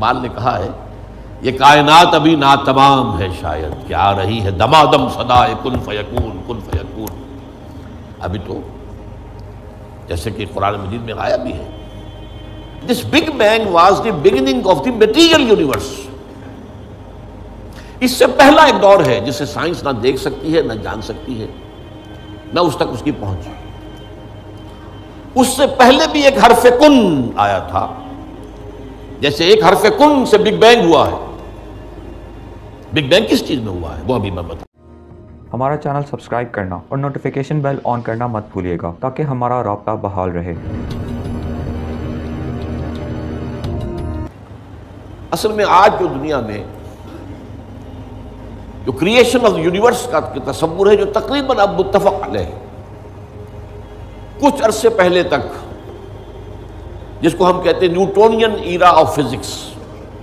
اقبال نے کہا ہے یہ کائنات ابھی ناتمام ہے شاید کہ آ رہی ہے دمادم صدائے کن فیکون کن فیکون. ابھی تو جیسے کہ قرآن مجید میں آیا بھی ہے this big bang was the beginning of the material universe. اس سے پہلا ایک دور ہے جسے سائنس نہ دیکھ سکتی ہے نہ جان سکتی ہے نہ اس تک اس کی پہنچ. اس سے پہلے بھی ایک حرف کن آیا تھا، جیسے ایک حرف کن سے بگ بینگ ہوا ہے. بگ بینگ کس چیز میں ہوا ہے وہ ابھی میں بتا. ہمارا چینل سبسکرائب کرنا اور نوٹیفیکیشن بیل آن کرنا مت بھولیے گا تاکہ ہمارا رابطہ بحال رہے. اصل میں آج جو دنیا میں جو کریشن آف یونیورس کا تصور ہے جو تقریباً اب متفق علیہ ہے، کچھ عرصے پہلے تک جس کو ہم کہتے ہیں Newtonian era of physics,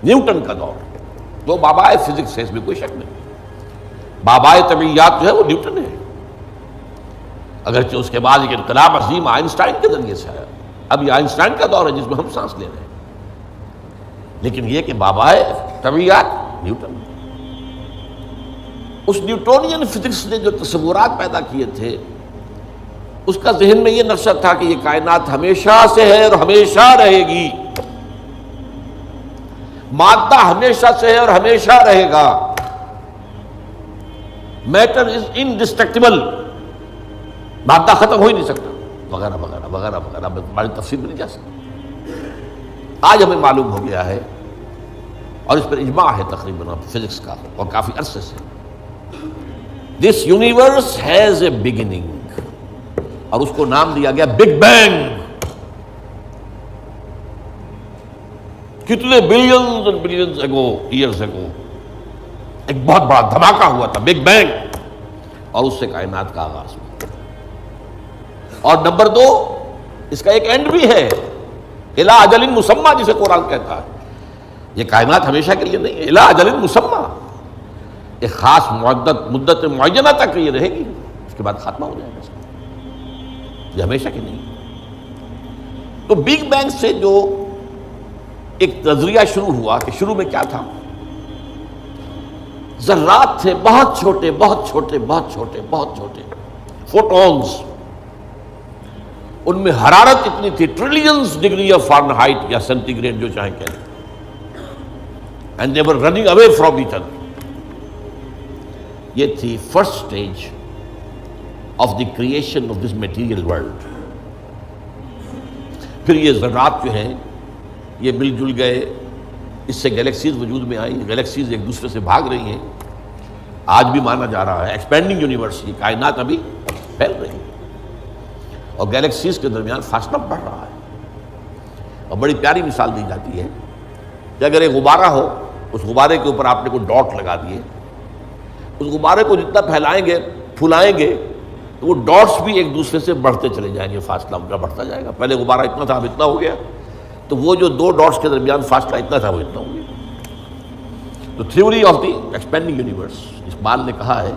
Newton کا دور، وہ بابائے فزکس ہے، اس میں کوئی شک نہیں. بابائے طبیعیات جو ہے وہ نیوٹن ہے، اگرچہ اس کے بعد ایک انقلاب عظیم آئنسٹائن کے ذریعے سے آیا. اب یہ آئنسٹائن کا دور ہے جس میں ہم سانس لے رہے ہیں، لیکن یہ کہ بابائے طبیعیات نیوٹن. اس نیوٹونین فزکس نے جو تصورات پیدا کیے تھے اس کا ذہن میں یہ نقشہ تھا کہ یہ کائنات ہمیشہ سے ہے اور ہمیشہ رہے گی، مادہ ہمیشہ سے ہے اور ہمیشہ رہے گا، میٹر از انڈسٹرکٹیبل، مادہ ختم ہو ہی نہیں سکتا، وغیرہ وغیرہ وغیرہ وغیرہ. ہماری تفصیل میں نہیں جا سکتی. آج ہمیں معلوم ہو گیا ہے اور اس پر اجماع ہے تقریباً فزکس کا اور کافی عرصے سے، this universe has a beginning, اور اس کو نام دیا گیا بگ بینگ. کتنے بلینز اینڈ بلینز اگو، ایئرز اگو ایک بہت بڑا دھماکہ ہوا تھا، بگ بینگ، اور اس سے کائنات کا آغاز ہوا. اور نمبر 2 اس کا ایک اینڈ بھی ہے، الی اجل مسمى، جسے قرآن کہتا ہے. یہ کائنات ہمیشہ کے لیے نہیں ہے، الی اجل مسمى، ایک خاص مدت معینہ تک یہ رہے گی، اس کے بعد ختم ہو جائے گا، یہ ہمیشہ کی نہیں. تو بگ بینگ سے جو ایک نظریہ شروع ہوا کہ شروع میں کیا تھا، ذرات تھے، بہت چھوٹے بہت چھوٹے بہت چھوٹے بہت چھوٹے، فوٹونز. ان میں حرارت اتنی تھی، ٹریلینز ڈگری آف فارنہائٹ یا سینٹی گریڈ جو چاہیں کہیں، and they were running away from each other. یہ تھی first stage of the creation of this material world. پھر یہ ذرات جو ہیں یہ مل جل گئے، اس سے گیلیکسیز وجود میں آئی، گیلیکسیز ایک دوسرے سے بھاگ رہی ہیں. آج بھی مانا جا رہا ہے ایکسپینڈنگ یونیورس، یہ کائنات ابھی پھیل رہی ہے اور گیلیکسیز کے درمیان فاصلہ بڑھ رہا ہے. اور بڑی پیاری مثال دی جاتی ہے کہ اگر ایک غبارہ ہو، اس غبارے کے اوپر آپ نے کوئی ڈاٹ لگا دیے، اس غبارے کو جتنا پھیلائیں گے پھلائیں گے تو وہ ڈاٹس بھی ایک دوسرے سے بڑھتے چلے جائیں گے، فاصلہ ان کا بڑھتا جائے گا. پہلے غبارہ اتنا تھا، اب اتنا ہو گیا، تو وہ جو 2 ڈاٹس کے درمیان فاصلہ اتنا تھا وہ اتنا ہو گیا. تو theory of the expanding universe, Iqbal نے کہا ہے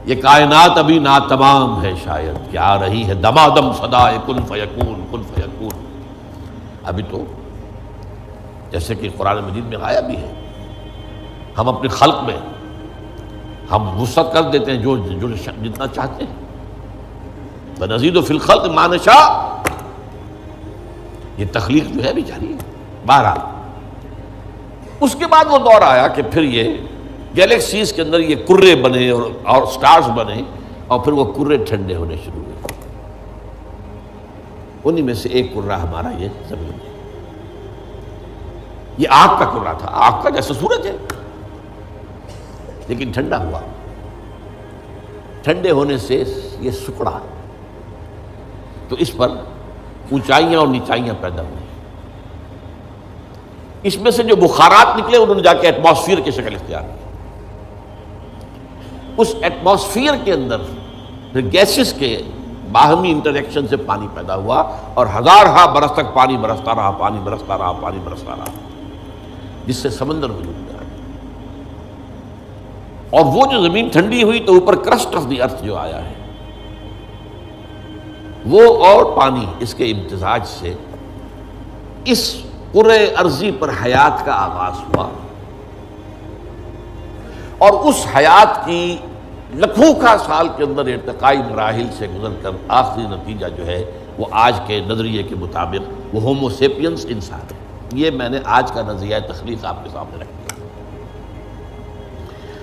یہ کائنات ابھی ناتمام ہے شاید کہ آ رہی ہے دمادم صدائے کن فیکون کن فیکون. ابھی تو جیسے کہ قرآن مجید میں آیا بھی ہے، ہم اپنے خلق میں ہم وسعت کر دیتے ہیں جو جتنا چاہتے ہیں، وَنَزِيدُ فِي الْخَلْقِ مَا نَشَاءُ. یہ تخلیق جو ہے بھی جاری ہے. بہرحال اس کے بعد وہ دور آیا کہ پھر یہ گیلیکسیز کے اندر یہ کرے بنے اور سٹارز بنے، اور پھر وہ کرے ٹھنڈے ہونے شروع ہوئے. انہی میں سے ایک کرہ ہمارا یہ زمین ہے. یہ آگ کا کرہ تھا، آگ کا جیسے سورج ہے، لیکن ٹھنڈا ہوا. ٹھنڈے ہونے سے یہ سکڑا، تو اس پر اونچائیاں اور نیچائیاں پیدا ہوئی. اس میں سے جو بخارات نکلے انہوں نے جا کے ایٹماسفیئر کی شکل اختیار کی. اس ایٹماسفیئر کے اندر پھر گیسز کے باہمی انٹریکشن سے پانی پیدا ہوا، اور ہزارہا برس تک پانی برستا رہا، پانی برستا رہا، پانی برستا رہا، جس سے سمندر وجود میں آیا. اور وہ جو زمین ٹھنڈی ہوئی تو اوپر کرسٹ آف دی ارتھ جو آیا ہے وہ اور پانی، اس کے امتزاج سے اس کرۂ ارضی پر حیات کا آغاز ہوا، اور اس حیات کی لکھوں کا سال کے اندر ارتقائی مراحل سے گزر کر آخری نتیجہ جو ہے وہ آج کے نظریے کے مطابق وہ ہومو سیپینس انسان ہے۔ یہ میں نے آج کا نظریہ تخلیق آپ کے سامنے رکھ دیا۔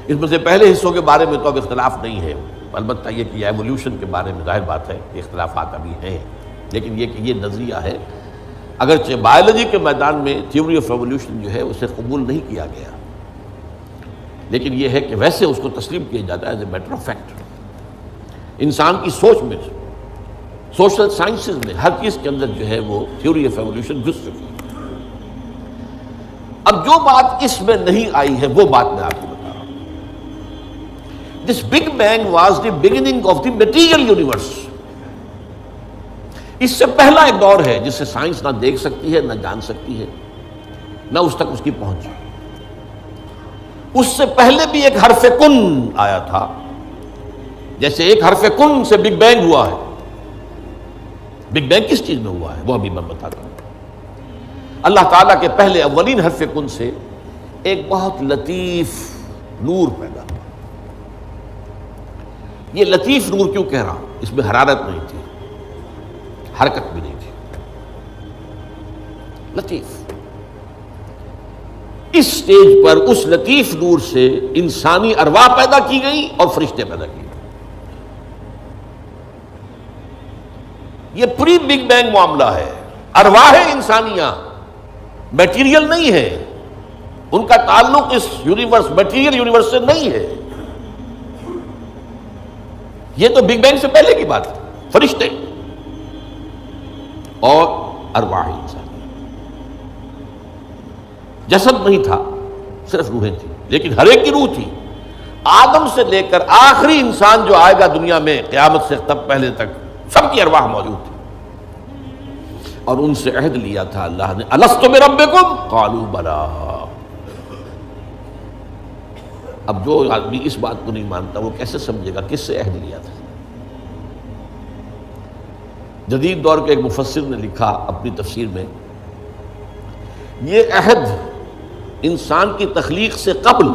اس میں سے پہلے حصوں کے بارے میں تو اب اختلاف نہیں ہے، البتہ یہ کہ ایولیوشن کے بارے میں ظاہر بات ہے کہ اختلافات ابھی ہیں، لیکن یہ کہ یہ نظریہ ہے، اگرچہ بایولوجی کے میدان میں تھیوری آف ایولیوشن جو ہے اسے قبول نہیں کیا گیا، لیکن یہ ہے کہ ویسے اس کو تسلیم کیا جاتا ہے as a matter of fact. انسان کی سوچ میں، سوشل سائنسز میں ہر چیز کے اندر جو ہے وہ تھیوری آف ایولیوشن گھس چکی ہے۔ اب جو بات اس میں نہیں آئی ہے وہ بات میں آپ کو بتا رہا ہوں۔ This big bang was the beginning of the material universe. اس سے پہلا ایک دور ہے جسے سائنس نہ دیکھ سکتی ہے، نہ جان سکتی ہے، نہ اس تک اس کی پہنچ۔ اس سے پہلے بھی ایک حرف کن آیا تھا، جیسے ایک حرف کن سے بگ بینگ ہوا ہے۔ بگ بینگ کس چیز میں ہوا ہے وہ ابھی میں بتاتا ہوں۔ اللہ تعالیٰ کے پہلے اولین حرف کن سے ایک بہت لطیف نور پیدا ہوا۔ یہ لطیف نور کیوں کہہ رہا ہوں؟ اس میں حرارت نہیں تھی، حرکت بھی نہیں تھی، لطیف۔ اس سٹیج پر اس لطیف نور سے انسانی ارواح پیدا کی گئی اور فرشتے پیدا کیے۔ یہ پری بگ بینگ معاملہ ہے۔ ارواح انسانیہ میٹیریل نہیں ہے، ان کا تعلق اس یونیورس میٹیریل یونیورس سے نہیں ہے۔ یہ تو بگ بینگ سے پہلے کی بات ہے، فرشتے اور ارواح انسانی۔ جسد نہیں تھا، صرف روحیں تھیں، لیکن ہر ایک کی روح تھی۔ آدم سے لے کر آخری انسان جو آئے گا دنیا میں قیامت سے تب پہلے تک، سب کی ارواح موجود تھی، اور ان سے عہد لیا تھا اللہ نے، الست بربکم قالوا بلی۔ اب جو آدمی اس بات کو نہیں مانتا وہ کیسے سمجھے گا کس سے عہد لیا تھا؟ جدید دور کے ایک مفسر نے لکھا اپنی تفسیر میں، یہ عہد انسان کی تخلیق سے قبل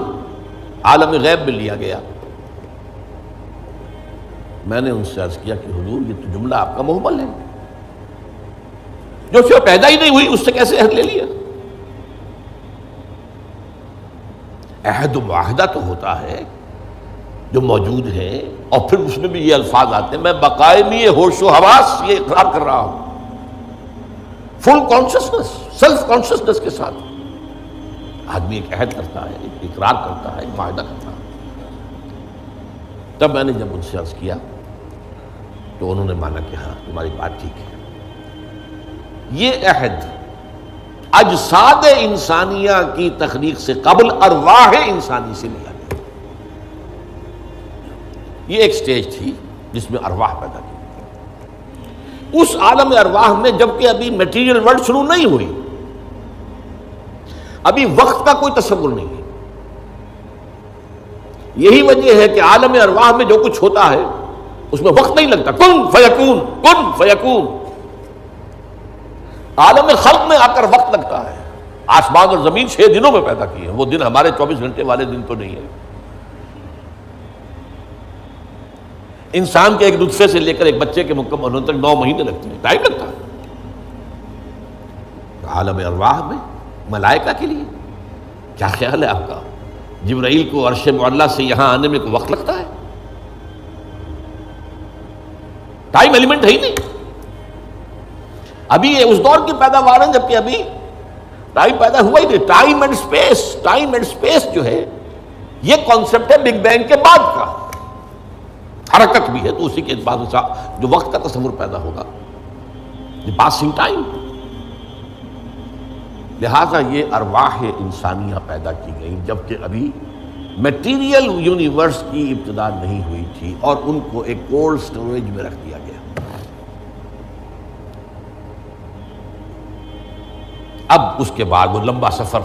عالم غیب میں لیا گیا۔ میں نے ان سے عرض کیا کہ حضور یہ تو جملہ آپ کا محمل ہے، جو شے پیدا ہی نہیں ہوئی اس سے کیسے عہد لے لیا؟ عہد و معاہدہ تو ہوتا ہے جو موجود ہے، اور پھر اس میں بھی یہ الفاظ آتے ہیں، میں بقائمی ہوش و حواس یہ اقرار کر رہا ہوں، فل کانشسنس، سیلف کانشسنس کے ساتھ آدمی ایک عہد کرتا ہے، ایک اقرار کرتا ہے، ایک معاہدہ کرتا ہے۔ تب میں نے جب ان سے عرض کیا تو انہوں نے مانا کہ ہاں تمہاری بات ٹھیک ہے، یہ عہد اجساد انسانیہ کی تخلیق سے قبل ارواح انسانی سے لیا گیا۔ یہ ایک سٹیج تھی جس میں ارواح پیدا کی۔ اس عالم ارواح میں جبکہ ابھی میٹیریل ورلڈ شروع نہیں ہوئی، ابھی وقت کا کوئی تصور نہیں ہے۔ یہی وجہ ہے کہ عالم ارواح میں جو کچھ ہوتا ہے اس میں وقت نہیں لگتا، کن فیکون، کن فیکون۔ عالم خلق میں آ کر وقت لگتا ہے۔ آسمان اور زمین 6 دنوں میں پیدا کی ہے، وہ دن ہمارے 24 گھنٹے والے دن تو نہیں ہے۔ انسان کے ایک نطفے سے لے کر ایک بچے کے مکمل ہونے تک 9 مہینے لگتے ہیں، ٹائم لگتا ہے۔ عالم ارواح میں ملائکہ کے لیے کیا خیال ہے آپ کا؟ جبرائیل کو عرش معلیٰ سے یہاں آنے میں کوئی وقت لگتا ہے؟ ٹائم ایلیمنٹ ہے ہی نہیں۔ ابھی یہ اس دور کی پیداوار ہے جبکہ ابھی ٹائم پیدا ہوا ہی نہیں۔ Time and space, time and space جو ہے یہ کانسیپٹ ہے بگ بینگ کے بعد کا۔ حرکت بھی ہے تو اسی کے بعد جو وقت کا تصور پیدا ہوگا، دی پاسنگ ٹائم۔ لہذا یہ ارواح انسانیہ پیدا کی گئی جبکہ ابھی میٹیریل یونیورس کی ابتدا نہیں ہوئی تھی، اور ان کو ایک کولڈ سٹوریج میں رکھ دیا گیا۔ اب اس کے بعد وہ لمبا سفر،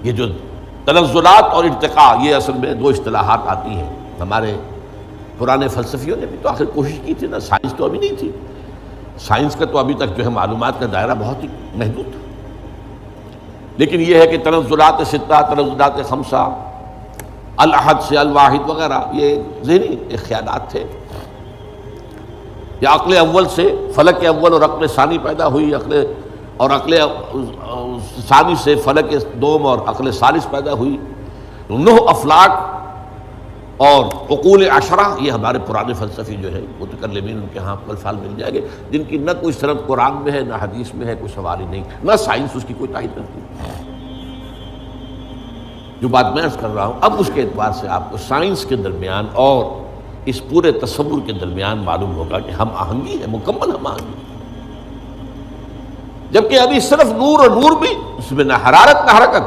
یہ جو تنزلات اور ارتقاء، یہ اصل میں 2 اصطلاحات آتی ہیں۔ ہمارے پرانے فلسفیوں نے بھی تو آخر کوشش کی تھی نا، سائنس تو ابھی نہیں تھی، سائنس کا تو ابھی تک جو ہے معلومات کا دائرہ بہت ہی محدود تھا، لیکن یہ ہے کہ تنزلات ستہ، تنزلات خمسہ، الاحد سے الواحد وغیرہ، یہ ذہنی خیالات تھے، یا عقل اول سے فلک اول اور عقل ثانی پیدا ہوئی، اور عقل ثانی سے فلک دوم اور عقل ثالث پیدا ہوئی، 9 افلاک اور عقول عشرہ، یہ ہمارے پرانے فلسفی جو ہے متکلمین ان کے ہاں الفاظ مل جائے گے جن کی نہ کوئی سند قرآن میں ہے، نہ حدیث میں ہے، کوئی سوال ہی نہیں، نہ سائنس اس کی کوئی تائید کرتی۔ جو بات میں عرض کر رہا ہوں، اب اس کے اعتبار سے آپ کو سائنس کے درمیان اور اس پورے تصور کے درمیان معلوم ہوگا کہ ہم آہنگی ہے، مکمل ہم آہنگی، جبکہ ابھی صرف نور، اور نور بھی اس میں نہ حرارت نہ حرکت،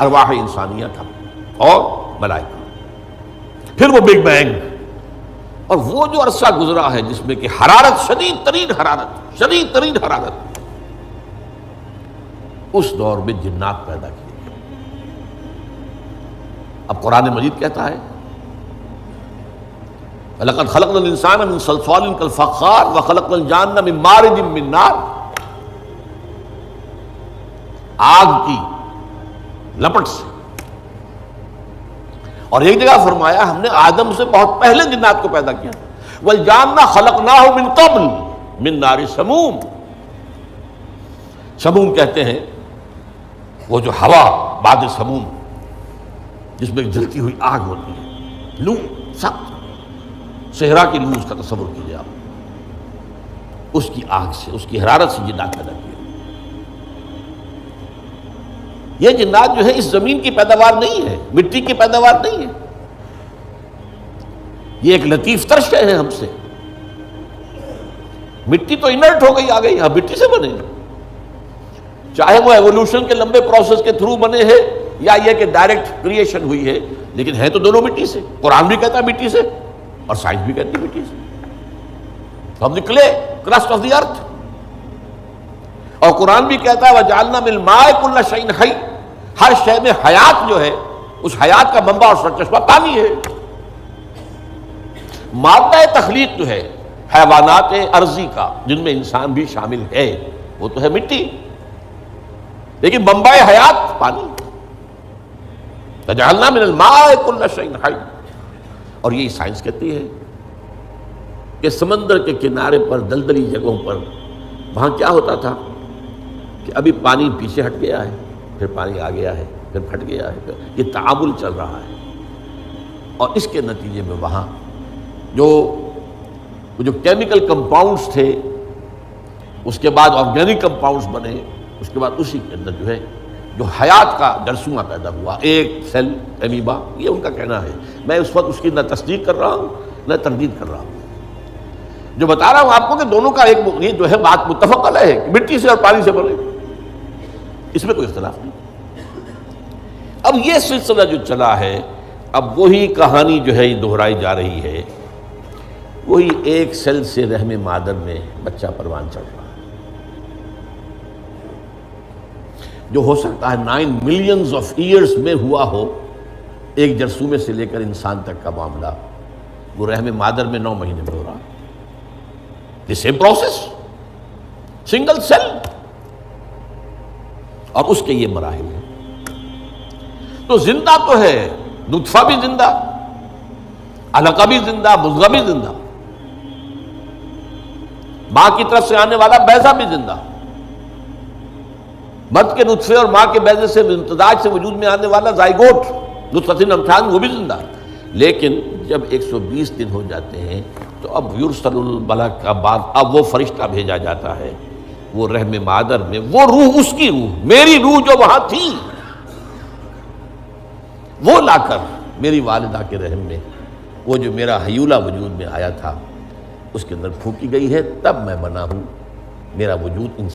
ارواح انسانیہ تھا اور ملائکہ، پھر وہ بگ بینگ، اور وہ جو عرصہ گزرا ہے جس میں کہ حرارت، شدید ترین حرارت، اس دور میں جنات پیدا کیے گئے۔ اب قرآن مجید کہتا ہے وَلَقَدْ خَلَقْنَا الْإِنسَانَ مِنْ صَلْصَالٍ كَالْفَخَّارِ وَخَلَقْنَا الْجَانَّ مِنْ مَارِجٍ مِنْ نَارٍ، آگ کی لپٹ سے، اور ایک جگہ فرمایا ہم نے آدم سے بہت پہلے جنات کو پیدا کیا، وَالْجَانَّ خَلَقْنَاهُ مِنْ قَبْلُ مِنْ نَارِ سَمُومٍ، سموم کہتے ہیں وہ جو ہوا بعد سموم جس میں جلتی ہوئی آگ ہوتی ہے، لو، سخت صحرا کی لو، اس کا تصور کیجیے آپ، اس کی آگ سے، اس کی حرارت سے جنات پیدا کیے۔ یہ جنات جو ہے اس زمین کی پیداوار نہیں ہے، مٹی کی پیداوار نہیں ہے، یہ ایک لطیف تر شے ہے ہم سے۔ مٹی تو انرٹ ہو گئی، آ گئی، ہم مٹی سے بنے، چاہے وہ ایوولوشن کے لمبے پروسیس کے تھرو بنے ہیں یا یہ کہ ڈائریکٹ کریشن ہوئی ہے، لیکن ہے تو دونوں مٹی سے۔ قرآن بھی کہتا ہے مٹی سے، اور سائنس بھی کہتی ہے مٹی سے، ہم نکلے کرسٹ آف دی ارتھ، اور قرآن بھی کہتا ہے وَجَعَلْنَا مِنَ الْمَاءِ كُلَّ شَيْءٍ حَيٍّ، ہر شے میں حیات جو ہے، اس حیات کا منبع اور سرچشمہ پانی ہے۔ مادہ تخلیق جو ہے حیوانات ارضی کا، جن میں انسان بھی شامل ہے، وہ تو ہے مٹی، لیکن منبع حیات پانی، وَجَعَلْنَا مِنَ الْمَاءِ كُلَّ شَيْءٍ حَيٍّ۔ اور یہی سائنس کہتی ہے کہ سمندر کے کنارے پر، دلدلی جگہوں پر، وہاں کیا ہوتا تھا کہ ابھی پانی پیچھے ہٹ گیا ہے، پھر پانی آ گیا ہے، پھر پھٹ گیا ہے، یہ تعامل چل رہا ہے، اور اس کے نتیجے میں وہاں جو کیمیکل کمپاؤنڈز تھے، اس کے بعد آرگینک کمپاؤنڈز بنے، اس کے بعد اسی کے اندر جو ہے جو حیات کا جرثومہ پیدا ہوا، ایک سیل امیبا، یہ ان کا کہنا ہے، میں اس وقت اس کی نہ تصدیق کر رہا ہوں نہ تردید کر رہا ہوں، جو بتا رہا ہوں آپ کو کہ دونوں کا ایک یہ جو ہے بات متفق علیہ ہے کہ مٹی سے اور پانی سے بنے، اس میں کوئی اختلاف نہیں۔ اب یہ سلسلہ جو چلا ہے، اب وہی کہانی جو ہے دہرائی جا رہی ہے، وہی ایک سیل سے رحم مادر میں بچہ پروان چڑھ رہا ہے، جو ہو سکتا ہے 9 ملینز آف ایئرز میں ہوا ہو، ایک جرثومے سے لے کر انسان تک کا معاملہ، وہ رحم مادر میں 9 مہینے میں ہو رہا، the same process, single cell, اور اس کے یہ مراحل ہیں۔ تو زندہ تو ہے، نطفہ بھی زندہ، علقہ بھی زندہ، مضغہ بھی زندہ، ماں کی طرف سے آنے والا بیضہ بھی زندہ، مرد کے نطفے اور ماں کے بیضے سے امتزاج سے وجود میں آنے والا زائگوٹ، نطفۃ امشاج، وہ بھی زندہ۔ لیکن جب 120 دن ہو جاتے ہیں تو اب یرسل الملک کا بعد، اب وہ فرشتہ بھیجا جاتا ہے، وہ رحم مادر میں، وہ روح، اس کی روح، میری روح جو وہاں تھی، وہ لا کر میری والدہ کے رحم میں، وہ جو میرا حیولہ وجود میں آیا تھا، اس کے اندر پھونکی گئی ہے، تب میں بنا ہوں، میرا وجود